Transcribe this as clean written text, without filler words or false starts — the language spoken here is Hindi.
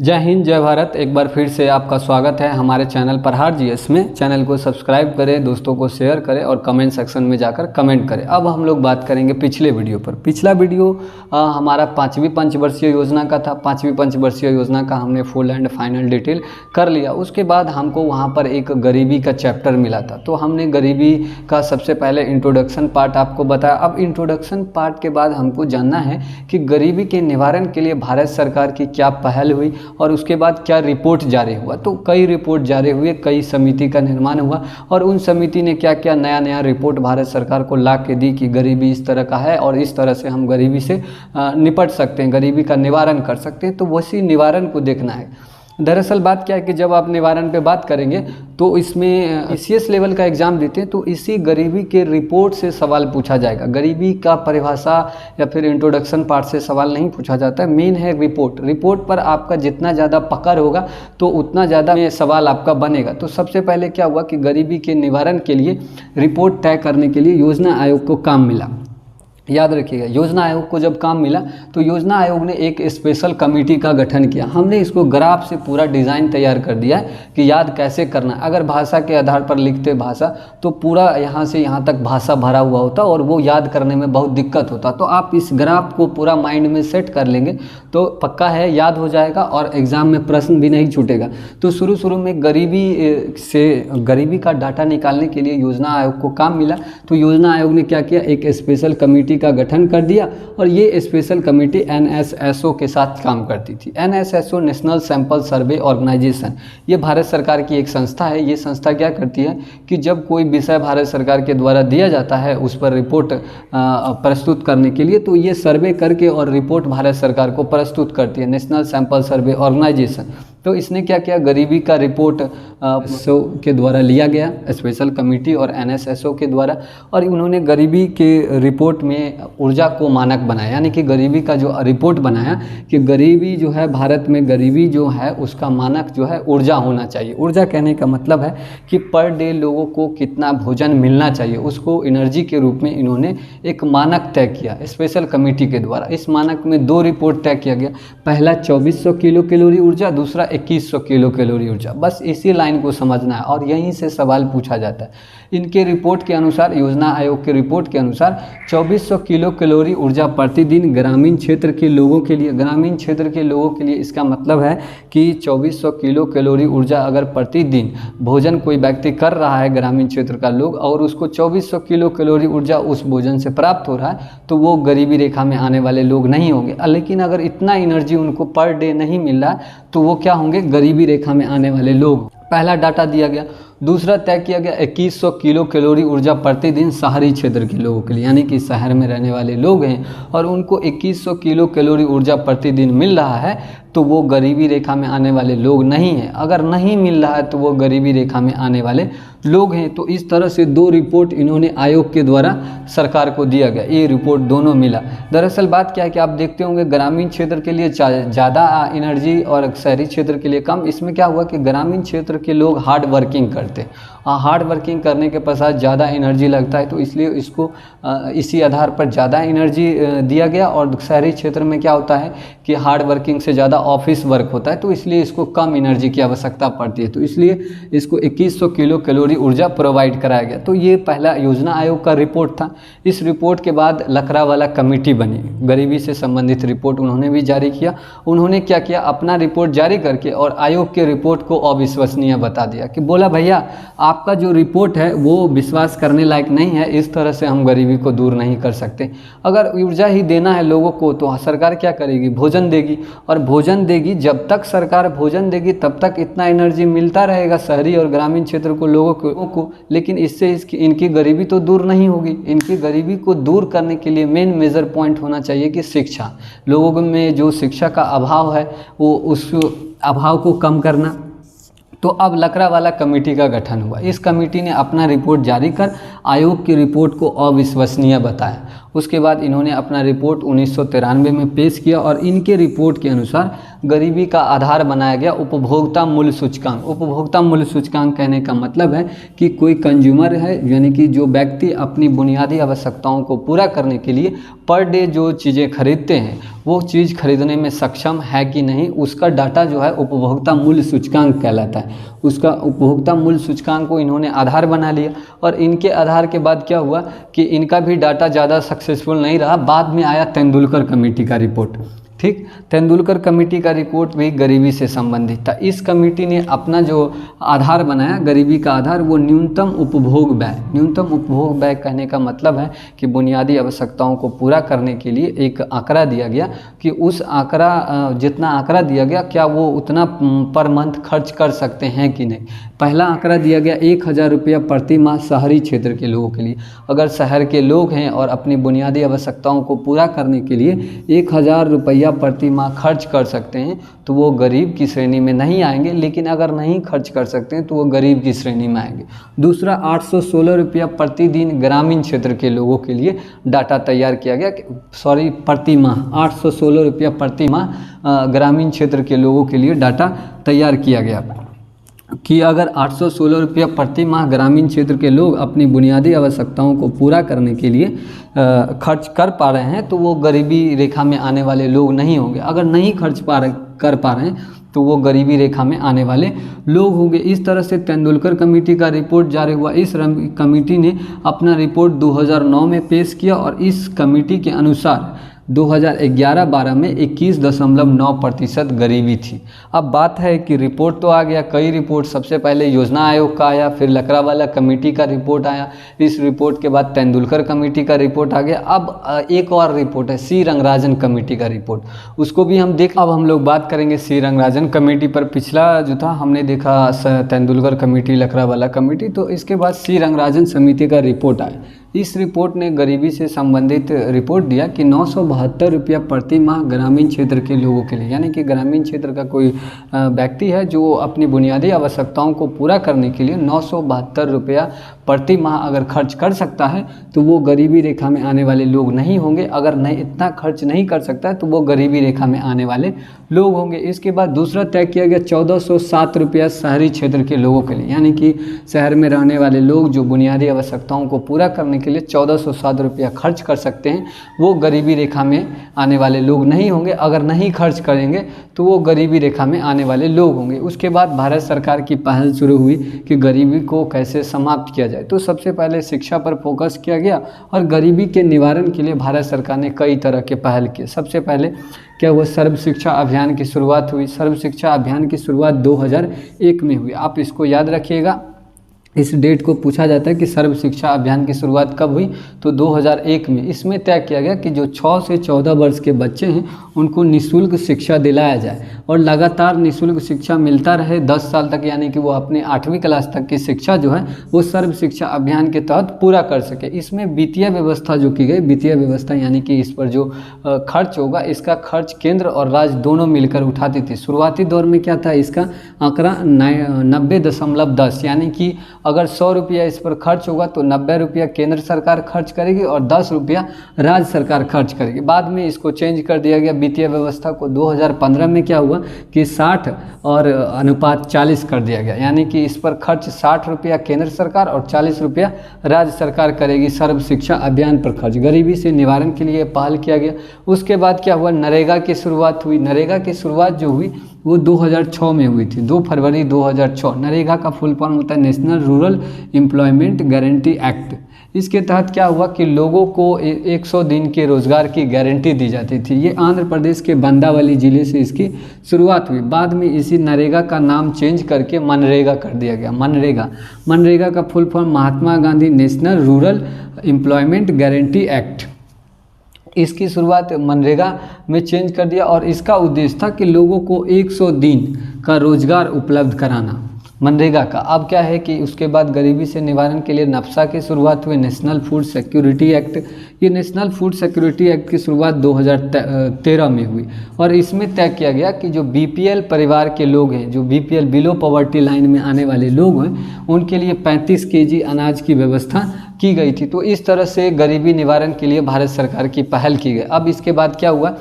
जय हिंद, जय भारत। एक बार फिर से आपका स्वागत है हमारे चैनल प्रहार जीएस में। चैनल को सब्सक्राइब करें, दोस्तों को शेयर करें और कमेंट सेक्शन में जाकर कमेंट करें। अब हम लोग बात करेंगे पिछले वीडियो पर। पिछला वीडियो हमारा 5वीं पंचवर्षीय योजना का था। 5वीं पंचवर्षीय योजना का हमने फुल एंड फाइनल डिटेल कर लिया। उसके बाद हमको वहाँ पर एक गरीबी का चैप्टर मिला था, तो हमने गरीबी का सबसे पहले इंट्रोडक्शन पार्ट आपको बताया। अब इंट्रोडक्शन पार्ट के बाद हमको जानना है कि गरीबी के निवारण के लिए भारत सरकार की क्या पहल हुई और उसके बाद क्या रिपोर्ट जारी हुआ। तो कई रिपोर्ट जारी हुए, कई समिति का निर्माण हुआ और उन समिति ने क्या क्या नया नया रिपोर्ट भारत सरकार को ला के दी कि गरीबी इस तरह का है और इस तरह से हम गरीबी से निपट सकते हैं, गरीबी का निवारण कर सकते हैं। तो वैसी निवारण को देखना है। दरअसल बात क्या है कि जब आप निवारण पे बात करेंगे तो इसमें सीएस लेवल का एग्ज़ाम देते हैं, तो इसी गरीबी के रिपोर्ट से सवाल पूछा जाएगा। गरीबी का परिभाषा या फिर इंट्रोडक्शन पार्ट से सवाल नहीं पूछा जाता है, मेन है रिपोर्ट। रिपोर्ट पर आपका जितना ज़्यादा पकड़ होगा तो उतना ज़्यादा सवाल आपका बनेगा। तो सबसे पहले क्या हुआ कि गरीबी के निवारण के लिए रिपोर्ट तय करने के लिए योजना आयोग को काम मिला। याद रखिएगा, योजना आयोग को जब काम मिला तो योजना आयोग ने एक स्पेशल कमेटी का गठन किया। हमने इसको ग्राफ से पूरा डिज़ाइन तैयार कर दिया है कि याद कैसे करना है। अगर भाषा के आधार पर लिखते भाषा तो पूरा यहाँ से यहाँ तक भाषा भरा हुआ होता और वो याद करने में बहुत दिक्कत होता। तो आप इस ग्राफ को पूरा माइंड में सेट कर लेंगे तो पक्का है याद हो जाएगा और एग्ज़ाम में प्रश्न भी नहीं छूटेगा। तो शुरू में गरीबी का डाटा निकालने के लिए योजना आयोग को काम मिला। तो योजना आयोग ने क्या किया, एक स्पेशल कमेटी का गठन कर दिया और ये स्पेशल कमेटी एनएसएसओ के साथ काम करती थी। NSSO national sample survey organisation, ये भारत सरकार की एक संस्था है। ये संस्था क्या करती है कि जब कोई विषय भारत सरकार के द्वारा दिया जाता है उस पर रिपोर्ट प्रस्तुत करने के लिए, तो ये सर्वे करके और रिपोर्ट भारत सरकार को प्रस्तुत करती है, नेशनल सैंपल सर्वे ऑर्गेनाइजेशन। तो इसने क्या किया, गरीबी का रिपोर्ट के द्वारा लिया गया, स्पेशल कमेटी और एनएसएसओ के द्वारा, और उन्होंने गरीबी के रिपोर्ट में ऊर्जा को मानक बनाया। यानी कि गरीबी का जो रिपोर्ट बनाया कि गरीबी जो है भारत में, गरीबी जो है उसका मानक जो है ऊर्जा होना चाहिए। ऊर्जा कहने का मतलब है कि पर डे लोगों को कितना भोजन मिलना चाहिए, उसको एनर्जी के रूप में इन्होंने एक मानक तय किया स्पेशल कमेटी के द्वारा। इस मानक में 2 रिपोर्ट तय किया गया। पहला 2400 किलो कैलोरी ऊर्जा, दूसरा 2100 किलो कैलोरी ऊर्जा। बस इसी लाइन को समझना है और यहीं से सवाल पूछा जाता है। इनके रिपोर्ट के अनुसार, योजना आयोग के रिपोर्ट के अनुसार 2400 किलो कैलोरी ऊर्जा प्रतिदिन ग्रामीण क्षेत्र के लोगों के लिए, ग्रामीण क्षेत्र के लोगों के लिए इसका मतलब है कि 2400 किलो कैलोरी ऊर्जा अगर प्रतिदिन भोजन कोई व्यक्ति कर रहा है ग्रामीण क्षेत्र का लोग और उसको 2400 किलो कैलोरी ऊर्जा उस भोजन से प्राप्त हो रहा है तो वो गरीबी रेखा में आने वाले लोग नहीं होंगे। लेकिन अगर इतना एनर्जी उनको पर डे नहीं मिल रहा है तो वो क्या होंगे, गरीबी रेखा में आने वाले लोग। पहला डाटा दिया गया। दूसरा तय किया गया 2100 किलो कैलोरी ऊर्जा प्रतिदिन शहरी क्षेत्र के लोगों के लिए, यानी कि शहर में रहने वाले लोग हैं और उनको 2100 किलो कैलोरी ऊर्जा प्रतिदिन मिल रहा है तो वो गरीबी रेखा में आने वाले लोग नहीं हैं। अगर नहीं मिल रहा है तो वो गरीबी रेखा में आने वाले लोग हैं। तो इस तरह से 2 रिपोर्ट इन्होंने आयोग के द्वारा सरकार को दिया गया। ये रिपोर्ट दोनों मिला। दरअसल बात क्या है कि आप देखते होंगे ग्रामीण क्षेत्र के लिए ज़्यादा एनर्जी और शहरी क्षेत्र के लिए कम। इसमें क्या हुआ कि ग्रामीण क्षेत्र के लोग हार्ड वर्किंग करते हैं, हार्ड वर्किंग करने के पश्चात ज़्यादा एनर्जी लगता है तो इसलिए इसको इसी आधार पर ज़्यादा एनर्जी दिया गया। और शहरी क्षेत्र में क्या होता है कि हार्ड वर्किंग से ज़्यादा ऑफिस वर्क होता है तो इसलिए इसको कम एनर्जी की आवश्यकता पड़ती है, तो इसलिए इसको 2100 किलो कैलोरी ऊर्जा प्रोवाइड कराया गया। तो ये पहला योजना आयोग का रिपोर्ट था। इस रिपोर्ट के बाद लकड़ावाला कमेटी बनी, गरीबी से संबंधित रिपोर्ट उन्होंने भी जारी किया। उन्होंने क्या किया, अपना रिपोर्ट जारी करके और आयोग के रिपोर्ट को अविश्वसनीय बता दिया कि बोला भैया आपका जो रिपोर्ट है वो विश्वास करने लायक नहीं है, इस तरह से हम गरीबी को दूर नहीं कर सकते। अगर ऊर्जा ही देना है लोगों को तो सरकार क्या करेगी, भोजन देगी, और भोजन देगी, जब तक सरकार भोजन देगी तब तक इतना एनर्जी मिलता रहेगा शहरी और ग्रामीण क्षेत्र को लोगों को, लेकिन इससे इनकी गरीबी तो दूर नहीं होगी। इनकी गरीबी को दूर करने के लिए मेन मेजर पॉइंट होना चाहिए कि शिक्षा, लोगों में जो शिक्षा का अभाव है वो उस अभाव को कम करना। तो अब लकड़ावाला कमेटी का गठन हुआ। इस कमेटी ने अपना रिपोर्ट जारी कर आयोग की रिपोर्ट को अविश्वसनीय बताया। उसके बाद इन्होंने अपना रिपोर्ट 1993 में पेश किया और इनके रिपोर्ट के अनुसार गरीबी का आधार बनाया गया उपभोक्ता मूल्य सूचकांक। उपभोक्ता मूल्य सूचकांक कहने का मतलब है कि कोई कंज्यूमर है, यानी कि जो व्यक्ति अपनी बुनियादी आवश्यकताओं को पूरा करने के लिए पर डे जो चीज़ें खरीदते हैं वो चीज़ खरीदने में सक्षम है कि नहीं, उसका डाटा जो है उपभोक्ता मूल्य सूचकांक कहलाता है। उसका उपभोक्ता मूल्य सूचकांक को इन्होंने आधार बना लिया और इनके आधार के बाद क्या हुआ कि इनका भी डाटा ज़्यादा सक्सेसफुल नहीं रहा। बाद में आया तेंदुलकर कमेटी का रिपोर्ट। ठीक, तेंदुलकर कमेटी का रिपोर्ट भी गरीबी से संबंधित था। इस कमेटी ने अपना जो आधार बनाया गरीबी का आधार, वो न्यूनतम उपभोग व्यय। न्यूनतम उपभोग व्यय कहने का मतलब है कि बुनियादी आवश्यकताओं को पूरा करने के लिए एक आंकड़ा दिया गया कि उस आंकड़ा जितना आंकड़ा दिया गया क्या वो उतना पर मंथ खर्च कर सकते हैं कि नहीं। पहला आंकड़ा दिया गया 1000 रुपया प्रति माह शहरी क्षेत्र के लोगों के लिए। अगर शहर के लोग हैं और अपनी बुनियादी आवश्यकताओं को पूरा करने के लिए 1000 रुपया प्रति माह खर्च कर सकते हैं तो वो गरीब की श्रेणी में नहीं आएंगे, लेकिन अगर नहीं खर्च कर सकते हैं तो वो गरीब की श्रेणी में आएंगे। दूसरा 816 रुपया प्रतिदिन ग्रामीण क्षेत्र के लोगों के लिए डाटा तैयार किया गया, प्रति माह 816 रुपया प्रति माह ग्रामीण क्षेत्र के लोगों के लिए डाटा तैयार किया गया कि अगर 816 रुपया प्रति माह ग्रामीण क्षेत्र के लोग अपनी बुनियादी आवश्यकताओं को पूरा करने के लिए खर्च कर पा रहे हैं तो वो गरीबी रेखा में आने वाले लोग नहीं होंगे। अगर नहीं कर पा रहे हैं तो वो गरीबी रेखा में आने वाले लोग होंगे। इस तरह से तेंदुलकर कमेटी का रिपोर्ट जारी हुआ। इस कमेटी ने अपना रिपोर्ट 2009 में पेश किया और इस कमेटी के अनुसार 2011-12 में 21.9% गरीबी थी। अब बात है कि रिपोर्ट तो आ गया, कई रिपोर्ट, सबसे पहले योजना आयोग का आया, फिर लकड़ावाला कमेटी का रिपोर्ट आया, इस रिपोर्ट के बाद तेंदुलकर कमेटी का रिपोर्ट आ गया। अब एक और रिपोर्ट है सी रंगराजन कमेटी का रिपोर्ट, उसको भी हम देख। अब हम लोग बात करेंगे सी रंगराजन कमेटी पर। पिछला जो था हमने देखा तेंदुलकर कमेटी, लकड़ावाला कमेटी, तो इसके बाद सी रंगराजन समिति का रिपोर्ट आया। इस रिपोर्ट ने गरीबी से संबंधित रिपोर्ट दिया कि 972 रुपया प्रति माह ग्रामीण क्षेत्र के लोगों के लिए, यानी कि ग्रामीण क्षेत्र का कोई व्यक्ति है जो अपनी बुनियादी आवश्यकताओं को पूरा करने के लिए 972 रुपया प्रति माह अगर खर्च कर सकता है तो वो गरीबी रेखा में आने वाले लोग नहीं होंगे। अगर नहीं इतना खर्च नहीं कर सकता है तो वो गरीबी रेखा में आने वाले लोग होंगे। इसके बाद दूसरा तय किया गया 1407 रुपया शहरी क्षेत्र के लोगों के लिए, यानी कि शहर में रहने वाले लोग जो बुनियादी आवश्यकताओं को पूरा करने के लिए 1407 रुपया खर्च कर सकते हैं वो गरीबी रेखा में आने वाले लोग नहीं होंगे। अगर नहीं खर्च करेंगे तो वो गरीबी रेखा में आने वाले लोग होंगे। उसके बाद भारत सरकार की पहल शुरू हुई कि गरीबी को कैसे समाप्त किया जाए। तो सबसे पहले शिक्षा पर फोकस किया गया और गरीबी के निवारण के लिए भारत सरकार ने कई तरह के पहल किए। सबसे पहले क्या हुआ, सर्व शिक्षा अभियान की शुरुआत हुई। सर्व शिक्षा अभियान की शुरुआत 2001 में हुई। आप इसको याद रखिएगा, इस डेट को पूछा जाता है कि सर्व शिक्षा अभियान की शुरुआत कब हुई, तो 2001 में। इसमें तय किया गया कि जो 6 से 14 वर्ष के बच्चे हैं उनको निःशुल्क शिक्षा दिलाया जाए और लगातार निःशुल्क शिक्षा मिलता रहे 10 साल तक, यानी कि वो अपने 8वीं क्लास तक की शिक्षा जो है वो सर्व शिक्षा अभियान के तहत पूरा कर सके। इसमें वित्तीय व्यवस्था जो की गई, वित्तीय व्यवस्था यानी कि इस पर जो खर्च होगा इसका खर्च केंद्र और राज्य दोनों मिलकर उठाती थी। शुरुआती दौर में क्या था, इसका आंकड़ा 90.10, यानी कि अगर 100 रुपया इस पर खर्च होगा तो 90 रुपया केंद्र सरकार खर्च करेगी और 10 रुपया राज्य सरकार खर्च करेगी। बाद में इसको चेंज कर दिया गया वित्तीय व्यवस्था को। 2015 में क्या हुआ कि 60 और अनुपात 40 कर दिया गया, यानी कि इस पर खर्च 60 रुपया केंद्र सरकार और 40 रुपया राज्य सरकार करेगी सर्व शिक्षा अभियान पर खर्च। गरीबी से निवारण के लिए पहल किया गया। उसके बाद क्या हुआ, नरेगा की शुरुआत हुई। नरेगा की शुरुआत जो हुई वो 2006 में हुई थी, 2 फरवरी 2006। नरेगा का फुल फॉर्म होता है national rural employment guarantee act. इसके तहत क्या हुआ कि लोगों को 100 दिन के रोज़गार की गारंटी दी जाती थी। ये आंध्र प्रदेश के बंदावली ज़िले से इसकी शुरुआत हुई। बाद में इसी नरेगा का नाम चेंज करके मनरेगा कर दिया गया। मनरेगा का full form Mahatma Gandhi national rural employment guarantee act. इसकी शुरुआत मनरेगा में चेंज कर दिया और इसका उद्देश्य था कि लोगों को 100 दिन का रोजगार उपलब्ध कराना, मनरेगा का। अब क्या है कि उसके बाद गरीबी से निवारण के लिए नफ्सा की शुरुआत हुई, नेशनल फूड सिक्योरिटी एक्ट। ये नेशनल फूड सिक्योरिटी एक्ट की शुरुआत 2013 में हुई और इसमें तय किया गया कि जो बीपीएल परिवार के लोग हैं, जो बीपीएल बिलो पॉवर्टी लाइन में आने वाले लोग हैं, उनके लिए 35 केजी अनाज की व्यवस्था की गई थी। तो इस तरह से गरीबी निवारण के लिए भारत सरकार की पहल की गई। अब इसके बाद क्या हुआ